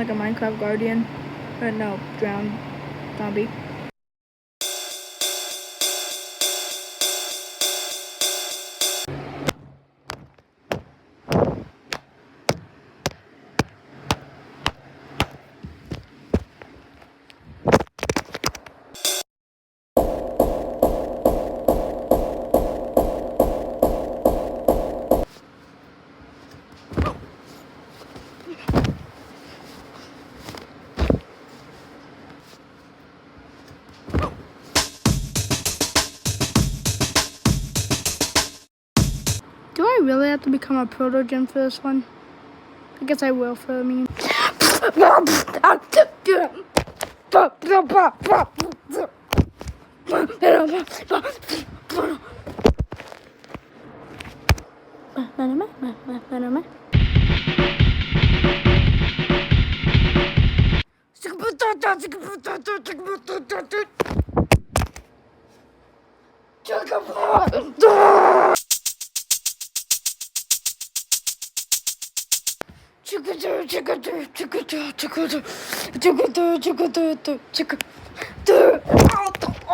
like a Minecraft guardian. Or no, drowned zombie. Do I really have to become a proto-gen for this one? I guess I will for a meme.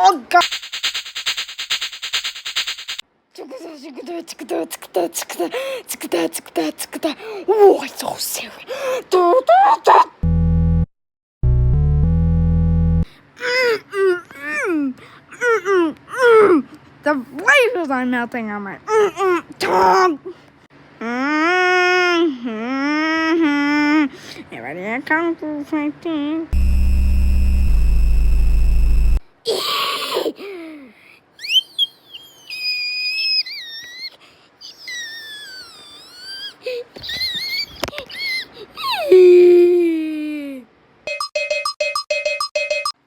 Oh God! Oh, it's so serious. The flavors are melting on my tongue. You ready to kung fu fighting?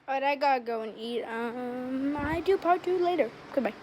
Alright, I gotta go and eat. I do part 2 later. Goodbye.